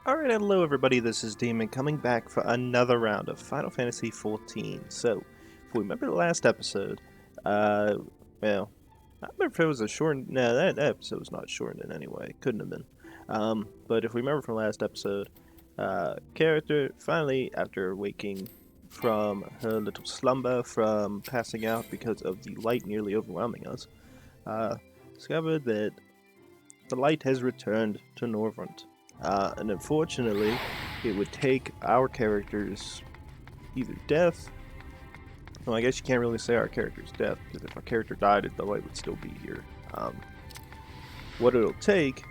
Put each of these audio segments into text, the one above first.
Alright, hello everybody, this is Demon coming back for another round of Final Fantasy XIV. So, if we remember the last episode, well, I don't remember if it was a shortened, no, that episode was not shortened in any way, it couldn't have been. But if we remember from last episode, character finally, after waking from her little slumber from passing out because of the light nearly overwhelming us, discovered that the light has returned to NORVRANDT. And unfortunately, it would take our characters either death. Well, I guess you can't really say our character's death, because if our character died, the light would still be here. What it'll take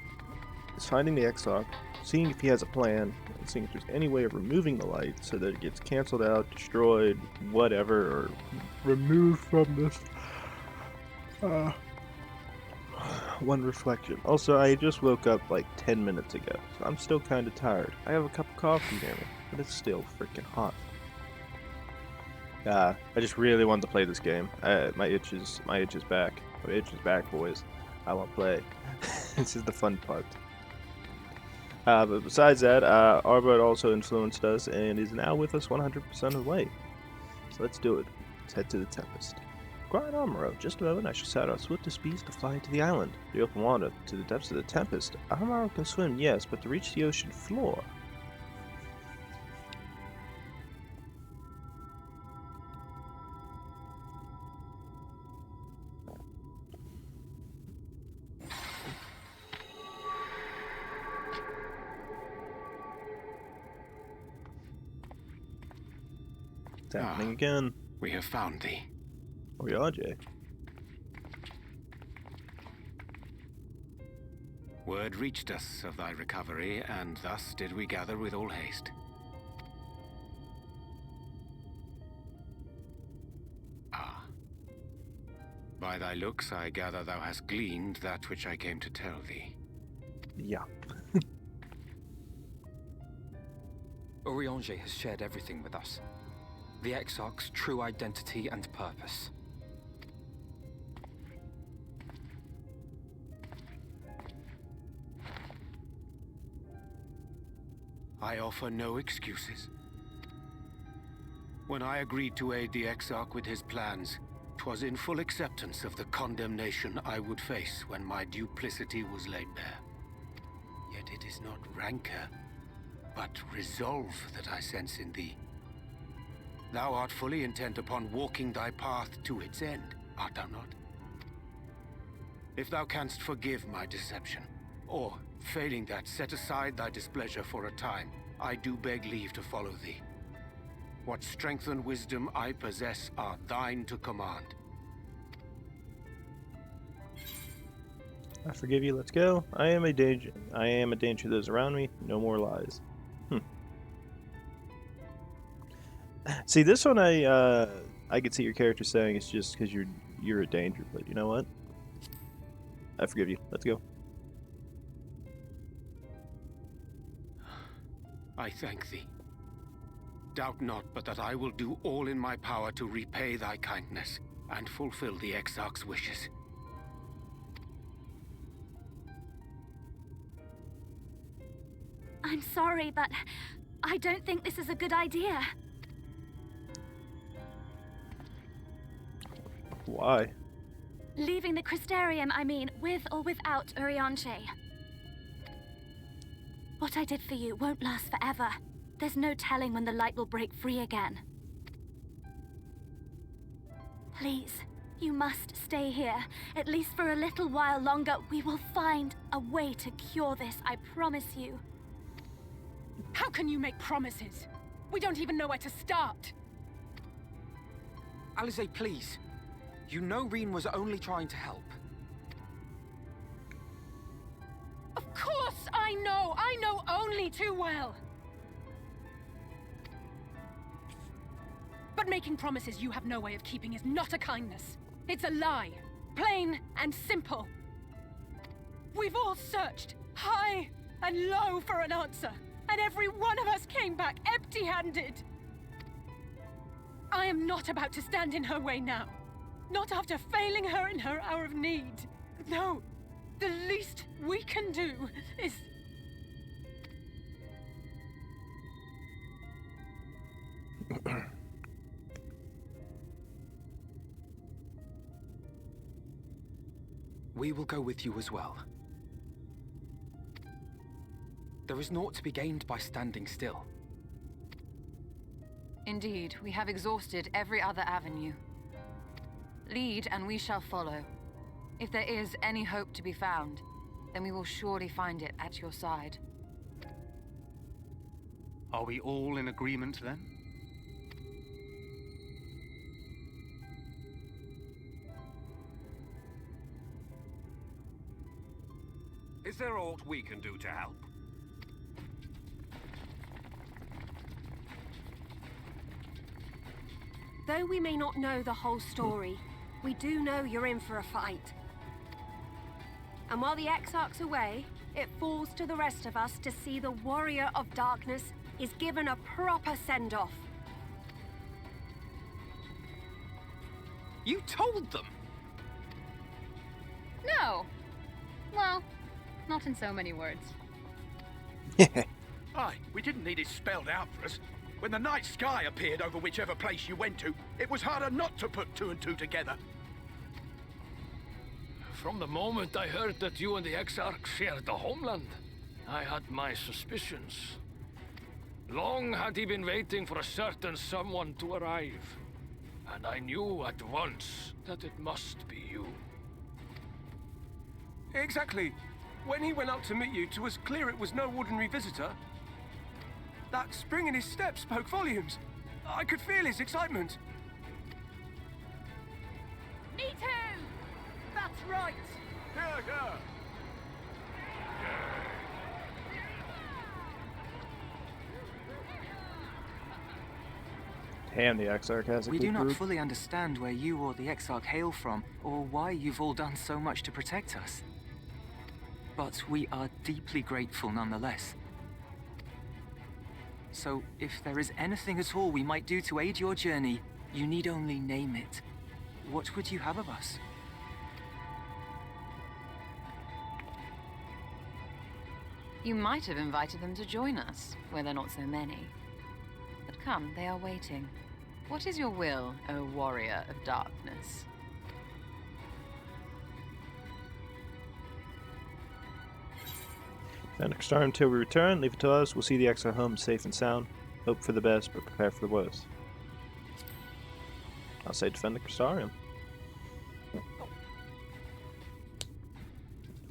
is finding the Exarch, seeing if he has a plan, and seeing if there's any way of removing the light so that it gets cancelled out, destroyed, whatever, or removed from this. One reflection. Also, I just woke up like 10 minutes ago, so I'm still kind of tired. I have a cup of coffee near me, but it's still freaking hot. I just really wanted to play this game. My itch is back. My itch is back, boys. I want to play. This is the fun part. But besides that, Arbor also influenced us and is now with us 100% of the way. So let's do it. Let's head to the Tempest. Grand Armoro, just a moment, I shall set our swiftest beast to fly to the island. The open water, to the depths of the Tempest. Armoro can swim, yes, but to reach the ocean floor. It's happening again. We have found thee. We are, Jay. Word reached us of thy recovery, and thus did we gather with all haste. Ah. By thy looks, I gather thou hast gleaned that which I came to tell thee. Yeah. Eorzeans has shared everything with us. The Exarch's true identity and purpose. I offer no excuses. When I agreed to aid the Exarch with his plans, 'twas in full acceptance of the condemnation I would face when my duplicity was laid bare. Yet it is not rancor, but resolve that I sense in thee. Thou art fully intent upon walking thy path to its end, art thou not? If thou canst forgive my deception, or, failing that, set aside thy displeasure for a time, I do beg leave to follow thee. What strength and wisdom I possess are thine to command. I forgive you, let's go. I am a danger to those around me. No more lies. See, this one I could see your character saying it's just because you're a danger, but you know what? I forgive you. Let's go. I thank thee. Doubt not but that I will do all in my power to repay thy kindness and fulfill the Exarch's wishes. I'm sorry, but I don't think this is a good idea. Why? Leaving the CRYSTARIUM, I mean, with or without Eorzeans. What I did for you won't last forever. There's no telling when the light will break free again. Please, you must stay here. At least for a little while longer. We will find a way to cure this, I promise you. How can you make promises? We don't even know where to start. Alize, please. You know Reen was only trying to help. Of course I know! I know only too well! But making promises you have no way of keeping is not a kindness. It's a lie. Plain and simple. We've all searched high and low for an answer, and every one of us came back empty-handed. I am not about to stand in her way now. Not after failing her in her hour of need. No, the least we can do is We will go with you as well. There is naught to be gained by standing still. Indeed, we have exhausted every other avenue. Lead, and we shall follow. If there is any hope to be found, then we will surely find it at your side. Are we all in agreement then? Is there aught we can do to help? Though we may not know the whole story, we do know you're in for a fight. And while the Exarch's away, it falls to the rest of us to see the Warrior of Darkness is given a proper send-off. You told them! No! Well, not in so many words. Aye, we didn't need it spelled out for us. When the night sky appeared over whichever place you went to, it was harder not to put two and two together. From the moment I heard that you and the Exarch shared the homeland, I had my suspicions. Long had he been waiting for a certain someone to arrive, and I knew at once that it must be you. Exactly. When he went up to meet you, 'twas clear it was no ordinary visitor. That spring in his step spoke volumes. I could feel his excitement. Me too! That's right! Here, here! Damn, the Exarch has a We good do not group. fully understand where you or the Exarch hail from, or why you've all done so much to protect us. But we are deeply grateful nonetheless. So, if there is anything at all we might do to aid your journey, you need only name it. What would you have of us? You might have invited them to join us, where there are not so many. But come, they are waiting. What is your will, O Warrior of Darkness? Next time until we return, leave it to us. We'll see the Exarch home safe and sound. Hope for the best, but prepare for the worst. I'll say defend the CRYSTARIUM.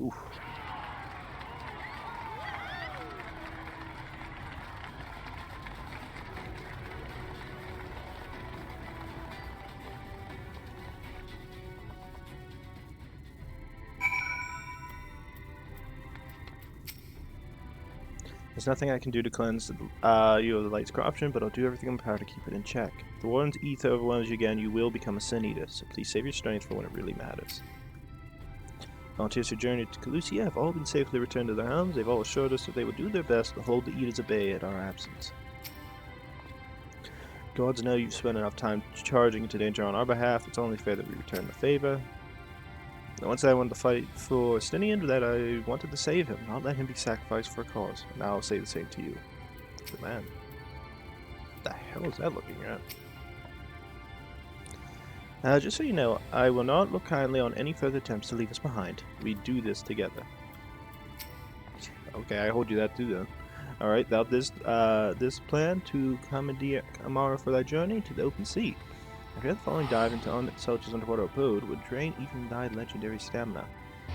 Oof. There's nothing I can do to cleanse you of the light's corruption, but I'll do everything in my power to keep it in check. If the Warden's ether overwhelms you again, you will become a Sin Eater, so please save your strength for when it really matters. Volunteers who journeyed to Calusia have all been safely returned to their homes. They've all assured us that they will do their best to hold the Eaters at bay at our absence. Gods know you've spent enough time charging into danger on our behalf. It's only fair that we return the favor. Now, once I wanted to fight for Stinian, that I wanted to save him, not let him be sacrificed for a cause. And now I'll say the same to you. Good man. What the hell is that looking at? Just so you know, I will not look kindly on any further attempts to leave us behind. We do this together. Okay, I hold you that too then. Alright, thou this plan to commandeer Amara for thy journey to the open sea. I fear the following dive into Selch's underwater abode would drain even thy legendary stamina.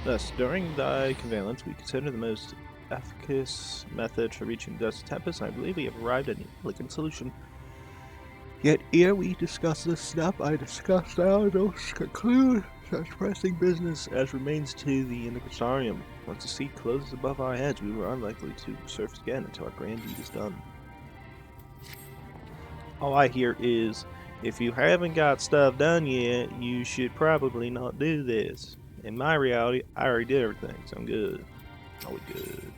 Thus, during thy convalescence, we consider the most efficacious method for reaching the Tempest, and I believe we have arrived at an elegant solution. Yet ere we discuss this step, I discuss now those conclude such pressing business as remains to thee in the CRYSTARIUM. Once the sea closes above our heads, we were unlikely to surface again until our grand deed is done. All I hear is, if you haven't got stuff done yet, you should probably not do this. In my reality, I already did everything, so I'm good. Oh, we good.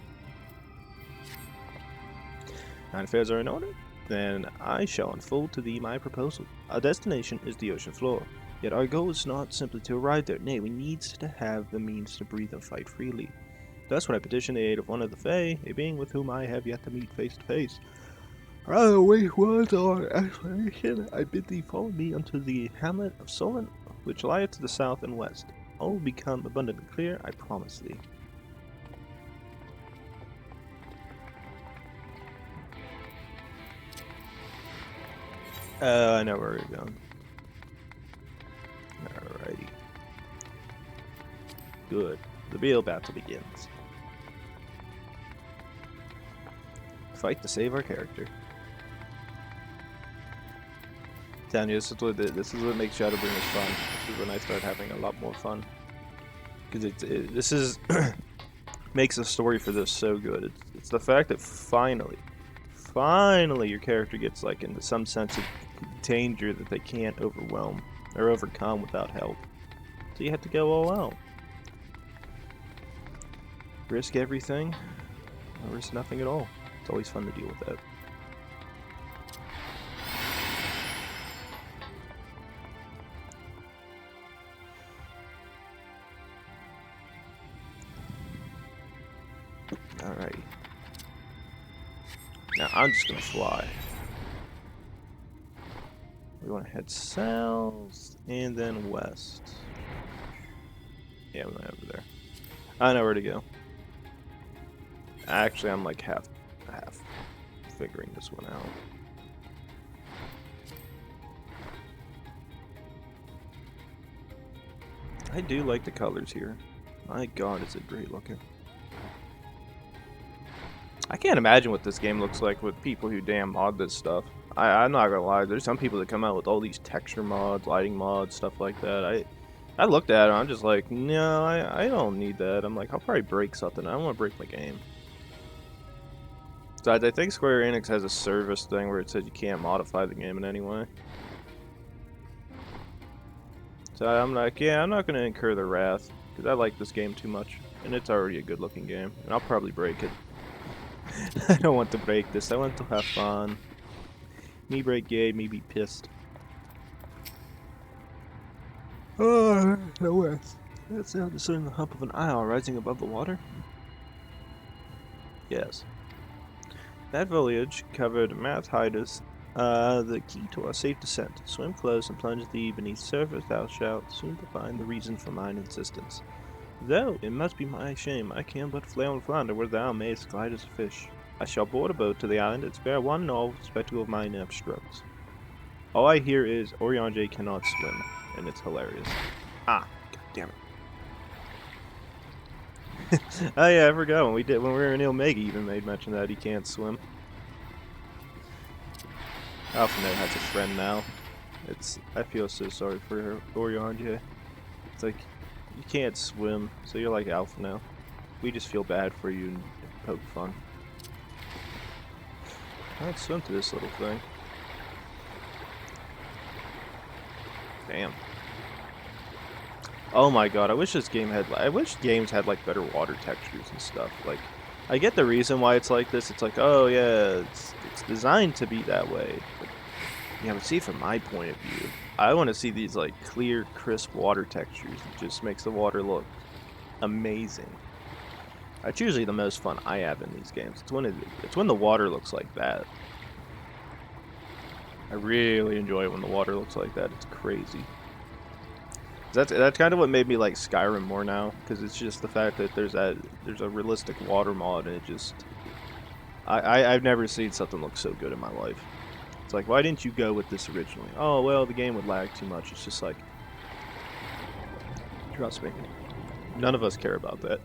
Nine affairs are in order? Then I shall unfold to thee my proposal. Our destination is the ocean floor, yet our goal is not simply to arrive there. Nay, we need to have the means to breathe and fight freely. Thus when I petition the aid of one of the Fae, a being with whom I have yet to meet face to face. Rather await words or explanation, I bid thee follow me unto the hamlet of Solent, which lieth to the south and west. all will become abundantly clear, I promise thee. I know where we're going. Alrighty. Good. The real battle begins. Fight to save our character. Telling you, this is what makes Shadowbringers fun. This is when I start having a lot more fun. Because this is makes the story for this so good. It's the fact that finally your character gets like into some sense of danger that they can't overwhelm or overcome without help. So you have to go all out. Risk everything, or risk nothing at all. It's always fun to deal with that. Alrighty. Now I'm just gonna fly. We want to head south and then west. Yeah, we went over there. I know where to go. Actually, I'm like half figuring this one out. I do like the colors here. My god, is it great looking. I can't imagine what this game looks like with people who damn mod this stuff. I'm not gonna lie, there's some people that come out with all these texture mods, lighting mods, stuff like that. I looked at it, I'm just like, no, I don't need that. I'm like, I'll probably break something. I don't want to break my game. So I think Square Enix has a service thing where it says you can't modify the game in any way. So I'm like, yeah, I'm not going to incur the wrath, because I like this game too much, and it's already a good looking game, and I'll probably break it. I don't want to break this, I want to have fun. Me break game, me be pissed. Oh, the west. That's now discerning the hump of an isle rising above the water? Yes. That foliage covered Math Hydaelyn, the key to our safe descent. Swim close and plunge thee beneath surface, thou shalt soon find the reason for mine insistence. Though it must be my shame, I can but flail and flounder where thou mayst glide as a fish. I shall board a boat to the island and spare one and all spectacle of my inept strokes. All I hear is Eorzeans cannot swim, and it's hilarious. Ah, god damn it. Oh yeah, I forgot when we were in Omega even made mention that he can't swim. Alphinaud has a friend now. I feel so sorry for her, Eorzeans. It's like you can't swim, so you're like Alphinaud. We just feel bad for you and poke fun. Let's swim to this little thing. Damn. Oh my god, I wish this game had, I wish games had like better water textures and stuff. Like, I get the reason why it's like this. It's like, oh yeah, it's designed to be that way. But, yeah, but see, from my point of view, I want to see these like clear, crisp water textures. It just makes the water look amazing. That's usually the most fun I have in these games. It's when the water looks like that. I really enjoy it when the water looks like that. It's crazy. That's kind of what made me like Skyrim more now, because it's just the fact that there's a realistic water mod, and it just I've never seen something look so good in my life. It's like, why didn't you go with this originally? Oh well, the game would lag too much. It's just like, trust me, none of us care about that.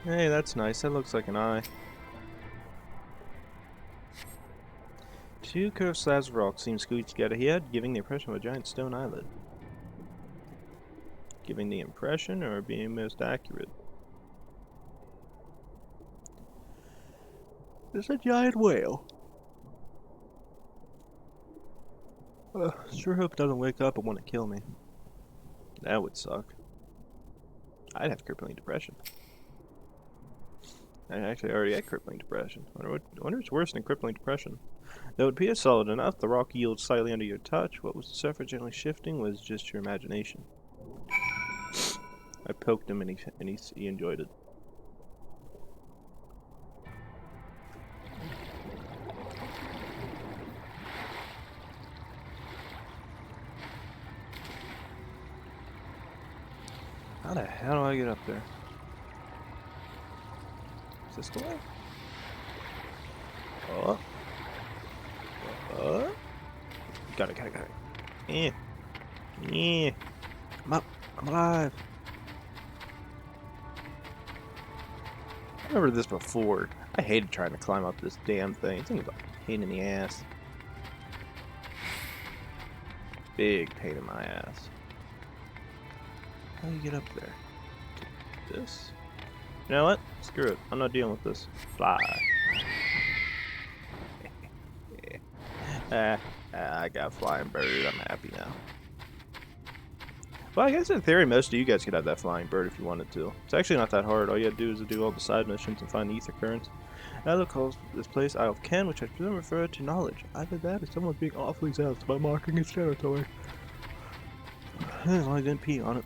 Hey, that's nice. That looks like an eye. Two curved slabs of rock seem squeezed together here, giving the impression of a giant stone island. Giving the impression or being most accurate? There's a giant whale. Sure hope it doesn't wake up and want to kill me. That would suck. I'd have crippling depression. I actually already had crippling depression. I wonder what's worse than crippling depression. Though it appears solid enough, the rock yields slightly under your touch. What was the surface generally shifting was just your imagination. I poked him and he enjoyed it. How the hell do I get up there? Is this the way? Oh. Got it. Yeah. I'm up. I'm alive. I remember this before. I hated trying to climb up this damn thing. It's like a pain in the ass. Big pain in my ass. How do you get up there? This? You know what? Screw it. I'm not dealing with this. Fly. I got a flying bird. I'm happy now. Well, I guess in theory, most of you guys could have that flying bird if you wanted to. It's actually not that hard. All you have to do is to do all the side missions and find the ether currents. Ella calls this place Isle of Ken, which I presume refer to knowledge. Either that or someone being awfully zealous by marking its territory. As long as I didn't pee on it.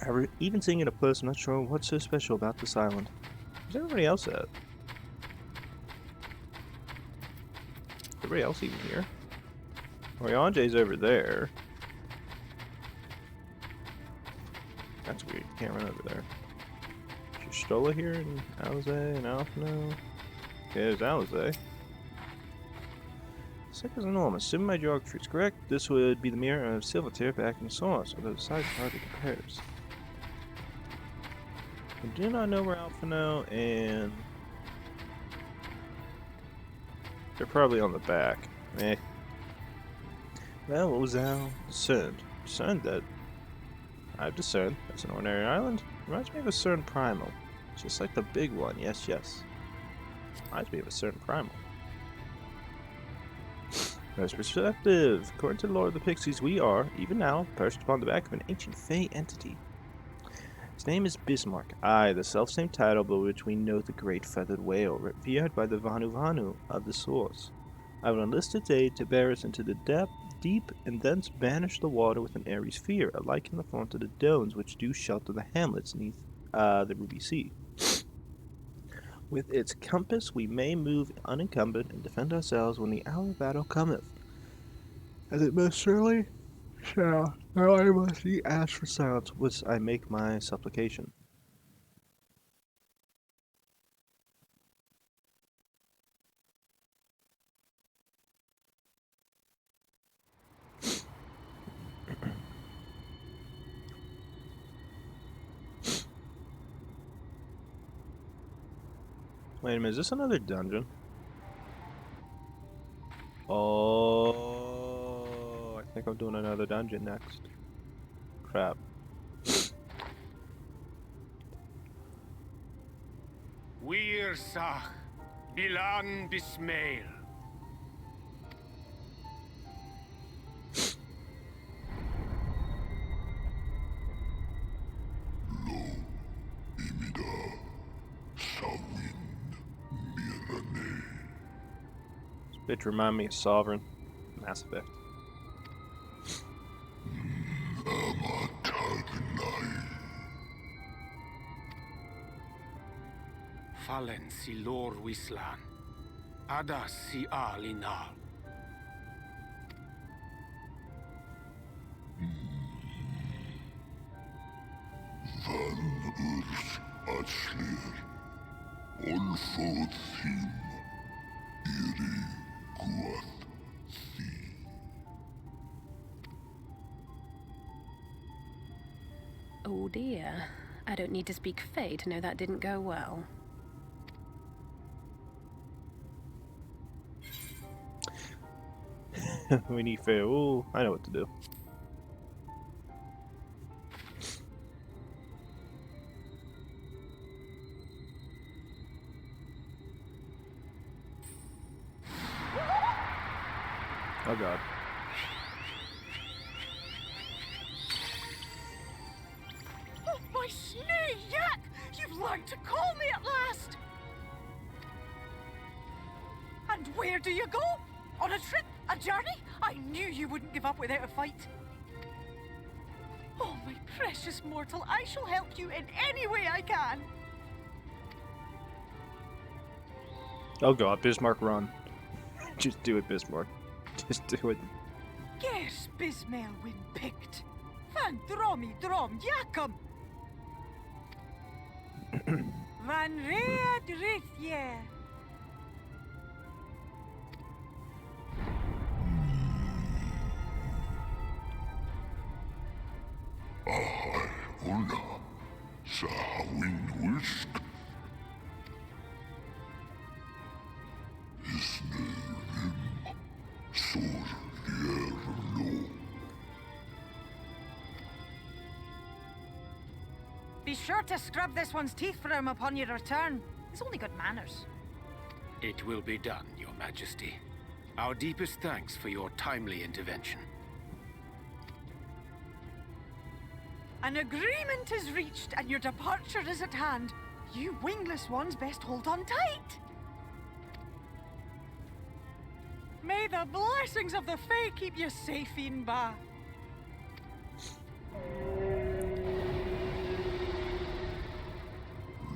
However, even seeing it up close, I'm not sure what's so special about this island. Where's everybody else at? Is everybody else even here? Orianje's over there. That's weird. You can't run over there. Is Stola here and Alize and Alphino? Okay, there's Alize. Second as normal. Assuming my geography is correct, this would be the mirror of Silvertear back in Source, although the size hardly compares. I do not know where Alphino and... They're probably on the back. Eh. Well, what was Al? Discerned. Discerned that... I've discerned. That's an ordinary island. Reminds me of a certain primal. Just like the big one. Yes. Reminds me of a certain primal. Most perspective. According to the lore of the Pixies, we are, even now, perched upon the back of an ancient Fey entity. His name is Bismarck. Aye, the self-same title by which we know the great feathered whale, revered by the Vanu of the Source. I will enlist its aid to bear us into the deep, and thence banish the water with an airy sphere, alike in the form to the domes which do shelter the hamlets neath the Ruby Sea. With its compass we may move unencumbered and defend ourselves when the hour of battle cometh. As it most surely shall. Now I must ask for silence, whilst I make my supplication. Wait a minute, is this another dungeon? Oh, I think I'm doing another dungeon next. Crap. Wirsach, Bilan Bismail. Bitch remind me of Sovereign. Mass Effect. Fallen si lor wislan. Adas si alinal. Van urs atslir. Olfod thim. Iri guath thi. Oh dear. I don't need to speak Fey to know that didn't go well. We need fair. Ooh, I know what to do. Oh god. Oh, my snee yak! You've learned to call me at last! And where do you go? On a trip? A journey? I knew you wouldn't give up without a fight. Oh, my precious mortal, I shall help you in any way I can. Oh god, Bismarck, run. Just do it, Bismarck. Just do it. Yes, Bismail win picked. Van dromi drom yakum. Van read rithye. Ahai Una, Sahawin Wisk. Isnerim, Sur Rierlo. Be sure to scrub this one's teeth for him upon your return. He's only got manners. It will be done, Your Majesty. Our deepest thanks for your timely intervention. An agreement is reached and your departure is at hand. You wingless ones best hold on tight. May the blessings of the Fae keep you safe, Inba.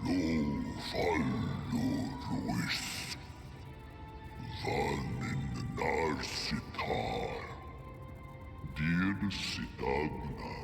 Lo fallo ruis. Van in narsitar. Dir sitagnai.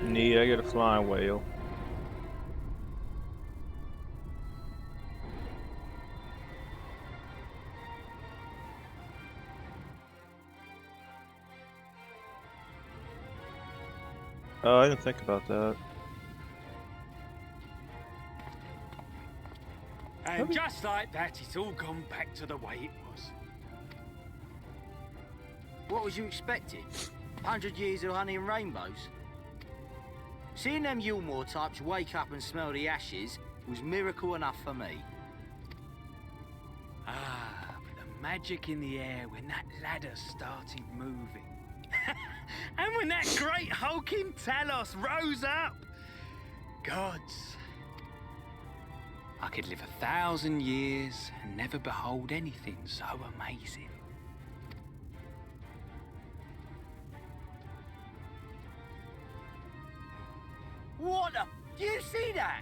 Neat, I get a flying whale. Oh, I didn't think about that. And just like that, it's all gone back to the way it was. What was you expecting? 100 years of honey and rainbows? Seeing them Yulmore types wake up and smell the ashes was miracle enough for me. Ah, but the magic in the air when that ladder started moving. And when that great hulking Talos rose up. Gods. I could live 1,000 years and never behold anything so amazing. What the? Do you see that?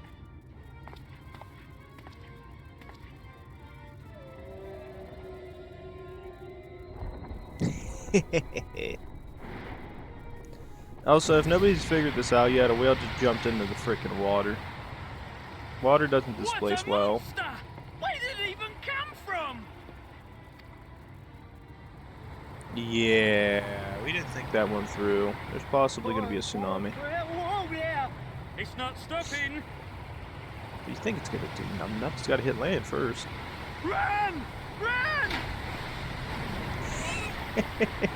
Also, if nobody's figured this out yet, a whale just jumped into the freaking water. Water doesn't displace well. Where did it even come from? Yeah, we didn't think that one through. There's possibly going to be a tsunami. Whoa, yeah. It's not stopping. You think it's going to do nothing? It's got to hit land first. Run! Run!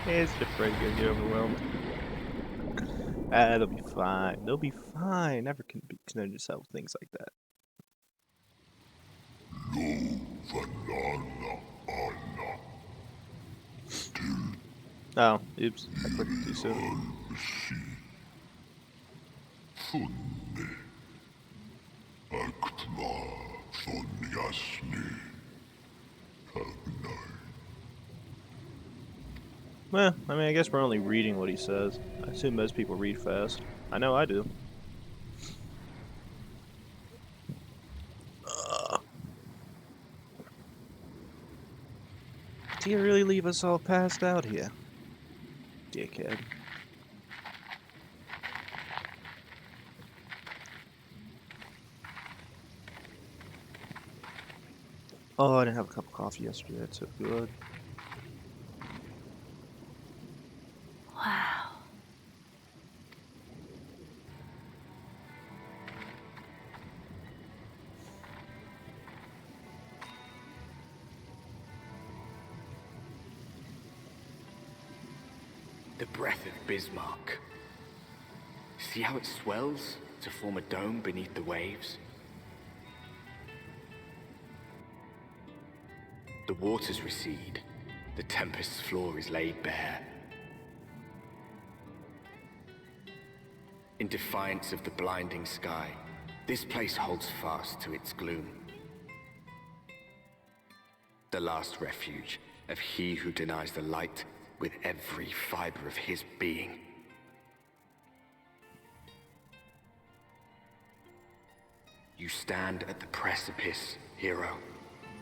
It's just afraid to get overwhelmed. Ah, they'll be fine. They'll be fine. Never can concern yourself with things like that. Oh, oops. I clicked too soon. Well, I mean, I guess we're only reading what he says. I assume most people read fast. I know I do. Do you really leave us all passed out here? Dickhead. Oh, I didn't have a cup of coffee yesterday. That's so good. Wow. The breath of Bismarck. See how it swells to form a dome beneath the waves? The waters recede. The Tempest's floor is laid bare. In defiance of the blinding sky, this place holds fast to its gloom. The last refuge of he who denies the light with every fiber of his being. You stand at the precipice, hero.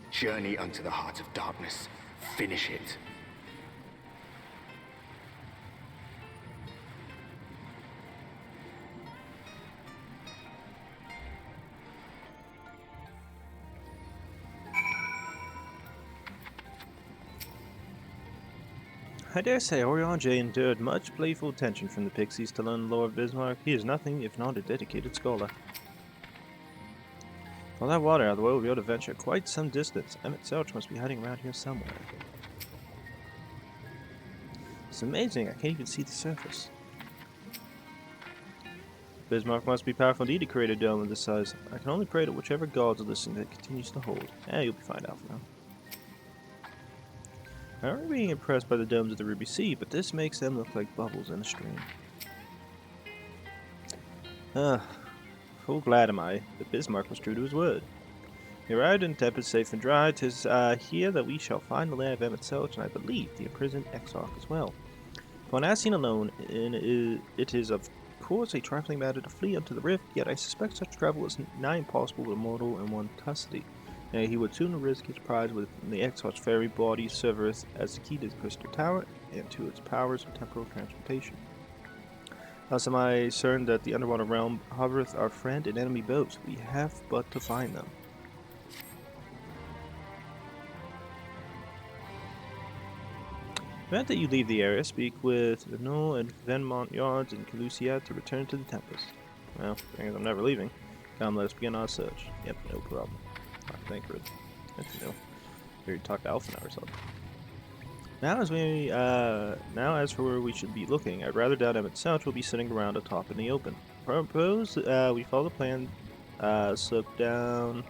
Journey unto the heart of darkness. Finish it. I dare say Eorzeans endured much playful attention from the pixies to learn the lore of Bismarck. He is nothing if not a dedicated scholar. All that water out of the way will be able to venture quite some distance. Emmett Selch must be hiding around here somewhere. It's amazing, I can't even see the surface. Bismarck must be powerful indeed to create a dome of this size. I can only pray to whichever gods are listening that continues to hold. You'll be fine out for now. I remember being impressed by the domes of the Ruby Sea, but this makes them look like bubbles in a stream. Full glad am I that Bismarck was true to his word. He arrived in Tempest safe and dry. 'Tis here that we shall find the land of Emmett Selch, and I believe the imprisoned Exarch as well. Upon Ascian alone, it is of course a trifling matter to flee unto the rift, yet I suspect such travel is nigh impossible with a mortal in one custody. He would sooner risk his prize with the Exarch's fairy body serveth as the key to the Crystal Tower and to its powers of temporal transportation. Thus am I certain that the underwater realm hovereth our friend and enemy boats. We have but to find them. Grant that you leave the area, speak with Null and Venmont Yards and Calusia to return to the Tempest. Well, I'm never leaving. Come, let us begin our search. Yep, no problem. I think we're here to talk to Alpha or something. Now as for where we should be looking, I'd rather doubt Emmett Selch will be sitting around atop in the open. Propose we follow the plan, slip down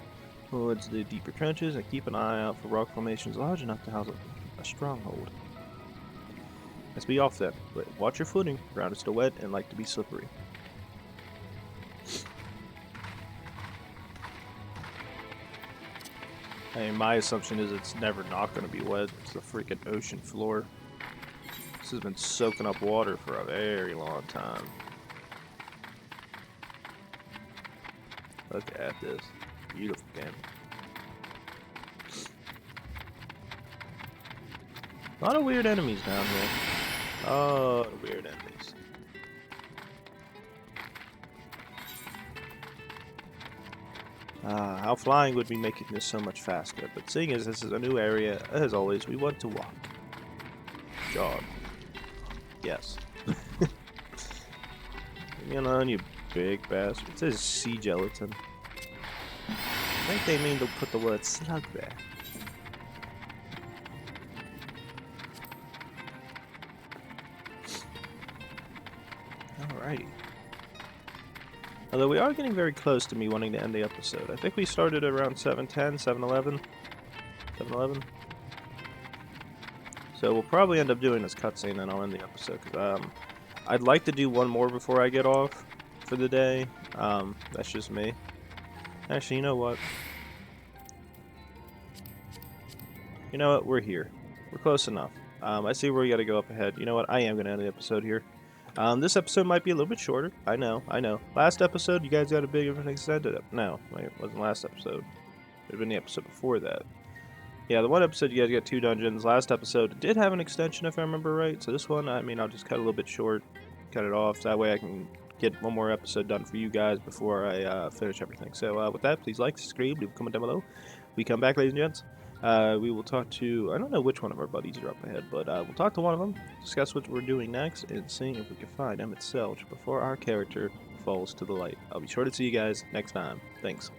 towards the deeper trenches and keep an eye out for rock formations large enough to house a stronghold. Let's be off then, but watch your footing. Ground is still wet and like to be slippery. I mean, my assumption is it's never not going to be wet. It's the freaking ocean floor. This has been soaking up water for a very long time. Look at this. Beautiful game. A lot of weird enemies down here. Oh, weird enemies. How flying would be making this so much faster, but seeing as this is a new area, as always, we want to walk. Jog. Yes. Leave me alone, you big bastard. It says sea gelatin. I think they mean to put the word slug there. Alrighty. Although we are getting very close to me wanting to end the episode. I think we started around 7:10, 7:11. 7:11. So we'll probably end up doing this cutscene and I'll end the episode. Cause, I'd like to do one more before I get off for the day. That's just me. Actually, you know what? You know what? We're here. We're close enough. I see where we gotta go up ahead. You know what? I am gonna end the episode here. This episode might be a little bit shorter. I know. Last episode, you guys got a big of an extended up. No, wait, it wasn't last episode. It would have been the episode before that. Yeah, the one episode you guys got 2 dungeons. Last episode did have an extension if I remember right. So this one, I mean, I'll just cut a little bit short, cut it off. That way I can get one more episode done for you guys before I finish everything. So with that, please like, subscribe, leave a comment down below. We come back, ladies and gents. We will talk to, I don't know which one of our buddies are up ahead, but we'll talk to one of them, discuss what we're doing next, and seeing if we can find Emmett Selch before our character falls to the light. I'll be sure to see you guys next time. Thanks.